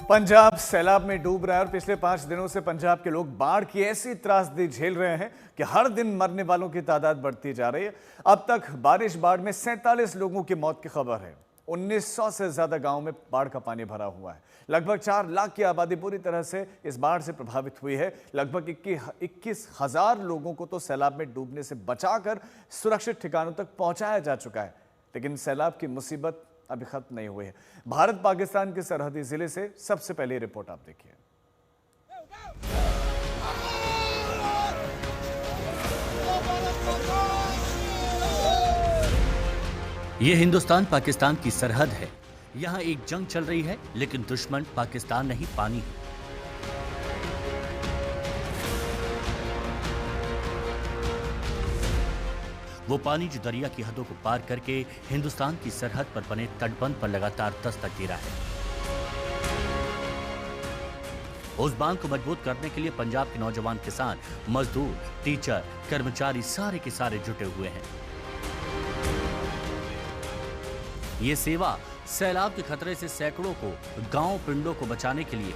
पंजाब सैलाब में डूब रहा है और पिछले 5 दिनों से पंजाब के लोग बाढ़ की ऐसी त्रासदी झेल रहे हैं कि हर दिन मरने वालों की तादाद बढ़ती जा रही है। अब तक बाढ़ में 47 लोगों की मौत की खबर है। 1900 से ज्यादा गांव में बाढ़ का पानी भरा हुआ है। लगभग 4 लाख की आबादी पूरी तरह से इस बाढ़ से प्रभावित हुई है। लगभग 21,000 लोगों को तो सैलाब में डूबने से बचाकर सुरक्षित ठिकानों तक पहुंचाया जा चुका है, लेकिन सैलाब की मुसीबत अभी खत्म नहीं हुई है। भारत पाकिस्तान के सरहदी जिले से सबसे पहले रिपोर्ट आप देखिए। ये हिंदुस्तान पाकिस्तान की सरहद है। यहाँ एक जंग चल रही है, लेकिन दुश्मन पाकिस्तान नहीं, पानी है। वो पानी जो दरिया की हदों को पार करके हिंदुस्तान की सरहद पर बने तटबंध पर लगातार दस्तक दे रहा है। उस बांध को मजबूत करने के लिए पंजाब के नौजवान किसान, मजदूर, टीचर, कर्मचारी सारे के सारे जुटे हुए हैं। ये सेवा सैलाब के खतरे से सैकड़ों को गांव पिंडों को बचाने के लिए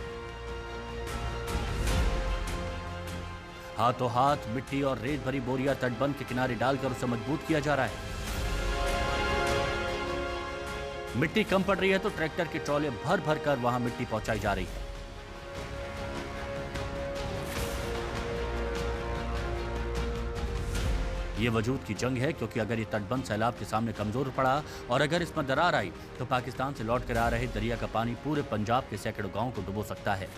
हाथों हाथ मिट्टी और रेत भरी बोरियां तटबंध के किनारे डालकर उसे मजबूत किया जा रहा है। मिट्टी कम पड़ रही है तो ट्रैक्टर के ट्रॉले भर भर कर वहां मिट्टी पहुंचाई जा रही है। ये वजूद की जंग है, क्योंकि अगर ये तटबंध सैलाब के सामने कमजोर पड़ा और अगर इसमें दरार आई तो पाकिस्तान से लौट कर आ रहे दरिया का पानी पूरे पंजाब के सैकड़ों गांवों को डुबो सकता है।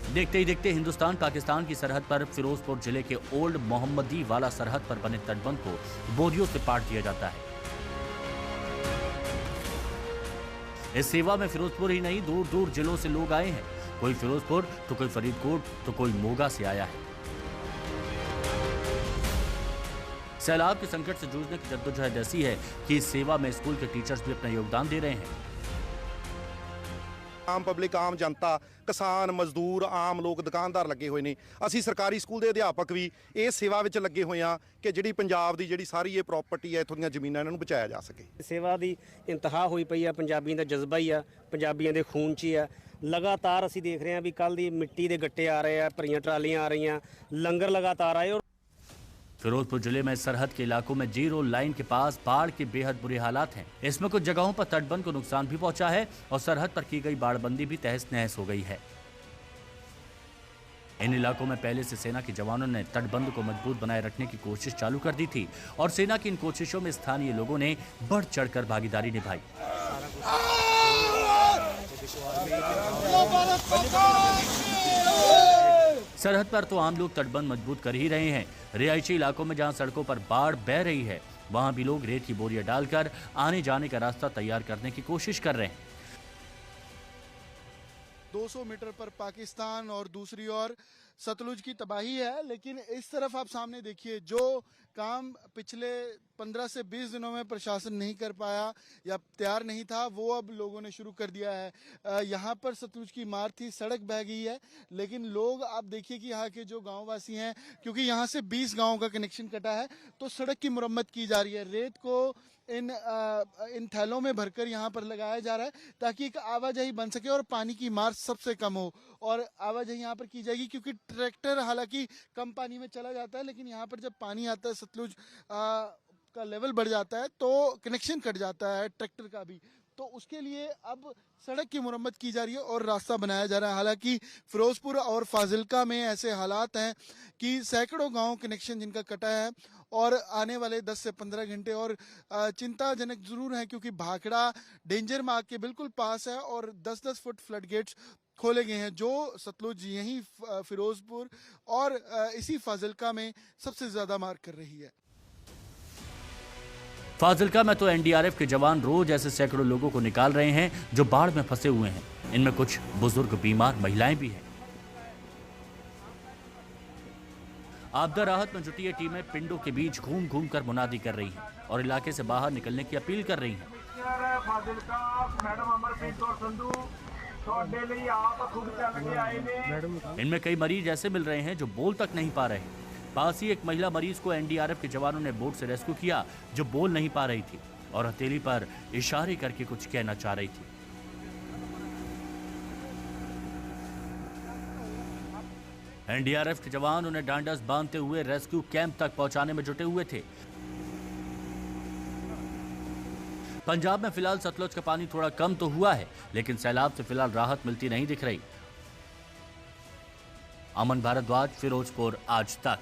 देखते ही देखते हिंदुस्तान पाकिस्तान की सरहद पर फिरोजपुर जिले के ओल्ड मोहम्मदी वाला सरहद पर बने तटबंध को बोरियों से पाट दिया जाता है। इस सेवा में फिरोजपुर ही नहीं, दूर दूर जिलों से लोग आए हैं। कोई फिरोजपुर तो कोई फरीदकोट तो कोई मोगा से आया है। सैलाब के संकट से जूझने की जद्दोजहद ऐसी है कि इस सेवा में स्कूल के टीचर्स भी अपना योगदान दे रहे हैं। आम पब्लिक, आम जनता, किसान, मजदूर, आम लोग, दुकानदार लगे हुए ने। ਅਸੀਂ ਸਰਕਾਰੀ ਸਕੂਲ ਦੇ ਅਧਿਆਪਕ ਵੀ ਇਹ ਸੇਵਾ ਵਿੱਚ ਲੱਗੇ ਹੋਏ ਆ ਕਿ ਜਿਹੜੀ ਪੰਜਾਬ ਦੀ ਜਿਹੜੀ ਸਾਰੀ ਇਹ ਪ੍ਰਾਪਰਟੀ ਹੈ, ਇਥੋਂ ਦੀਆਂ ਜ਼ਮੀਨਾਂ, ਇਹਨਾਂ ਨੂੰ ਬਚਾਇਆ ਜਾ ਸਕੇ। ਸੇਵਾ ਦੀ ਇੰਤਹਾ ਹੋਈ ਪਈ ਆ। ਪੰਜਾਬੀਆਂ ਦਾ ਜਜ਼ਬਾ ਹੀ ਆ, ਪੰਜਾਬੀਆਂ ਦੇ ਖੂਨ 'ਚ ਹੀ ਆ। ਲਗਾਤਾਰ ਅਸੀਂ ਦੇਖ ਰਹੇ ਹਾਂ ਵੀ ਕੱਲ ਦੀ ਮਿੱਟੀ ਦੇ ਗੱਟੇ ਆ ਰਹੇ ਆ, ਭਰੀਆਂ ਟਰਾਲੀਆਂ ਆ ਰਹੀਆਂ, ਲੰਗਰ ਲਗਾਤਾਰ ਆਏ। फिरोजपुर जिले में सरहद के इलाकों में जीरो लाइन के पास बाढ़ के बेहद बुरे हालात हैं। इसमें कुछ जगहों पर तटबंध को नुकसान भी पहुंचा है और सरहद पर की गई बाढ़बंदी भी तहस नहस हो गई है। इन इलाकों में पहले से सेना के जवानों ने तटबंध को मजबूत बनाए रखने की कोशिश चालू कर दी थी और सेना की इन कोशिशों में स्थानीय लोगों ने बढ़ चढ़कर भागीदारी निभाई। सरहद पर तो आम लोग तटबंध मजबूत कर ही रहे हैं। रिहायशी इलाकों में जहां सड़कों पर बाढ़ बह रही है, वहां भी लोग रेत की बोरियां डालकर आने जाने का रास्ता तैयार करने की कोशिश कर रहे हैं। 200 मीटर पर पाकिस्तान और दूसरी ओर सतलुज की तबाही है। लेकिन इस तरफ आप सामने देखिए, जो काम पिछले 15 से 20 दिनों में प्रशासन नहीं कर पाया या तैयार नहीं था, वो अब लोगों ने शुरू कर दिया है। यहाँ पर सतलुज की मार थी, सड़क बह गई है, लेकिन लोग आप देखिए कि यहाँ के जो गांववासी हैं, क्योंकि यहाँ से 20 गांवों का कनेक्शन कटा है, तो सड़क की मुरम्मत की जा रही है। रेत को इन थैलों में भरकर यहाँ पर लगाया जा रहा है ताकि एक आवाजाही बन सके और पानी की मार सबसे कम हो। और आवाजाही यहाँ पर की जाएगी, क्योंकि ट्रैक्टर हालांकि कम पानी में चला जाता है, लेकिन यहाँ पर जब पानी आता है, सतलुज का लेवल बढ़ जाता है, तो कनेक्शन कट जाता है ट्रैक्टर का भी। तो उसके लिए अब सड़क की मुरम्मत की जा रही है और रास्ता बनाया जा रहा है। हालांकि फिरोजपुर और फाजिलका में ऐसे हालात हैं कि सैकड़ों गांव कनेक्शन जिनका कटा है और आने वाले 10 से 15 घंटे और चिंताजनक जरूर है, क्योंकि भाखड़ा डेंजर मार्ग के बिल्कुल पास है और 10-10 फुट फ्लड गेट्स खोले गए हैं, जो सतलुज यहीं फिरोजपुर और इसी फाजिलका में सबसे ज्यादा मार कर रही है। फाजिलका में तो एनडीआरएफ के जवान रोज ऐसे सैकड़ों लोगों को निकाल रहे हैं जो बाढ़ में फंसे हुए हैं। इनमें कुछ बुजुर्ग, बीमार महिलाएं भी हैं। आपदा राहत में जुटी ये टीमें पिंडों के बीच घूम घूम कर मुनादी कर रही हैं और इलाके से बाहर निकलने की अपील कर रही हैं। इनमें कई मरीज ऐसे मिल रहे हैं जो बोल तक नहीं पा रहे। पास ही एक महिला मरीज को एनडीआरएफ के जवानों ने बोट से रेस्क्यू किया, जो बोल नहीं पा रही थी और हथेली पर इशारे करके कुछ कहना चाह रही थी। एनडीआरएफ के जवान उन्हें डांडस बांधते हुए रेस्क्यू कैंप तक पहुंचाने में जुटे हुए थे। पंजाब में फिलहाल सतलुज का पानी थोड़ा कम तो हुआ है, लेकिन सैलाब से फिलहाल राहत मिलती नहीं दिख रही। अमन भारद्वाज, फिरोजपुर, आज तक।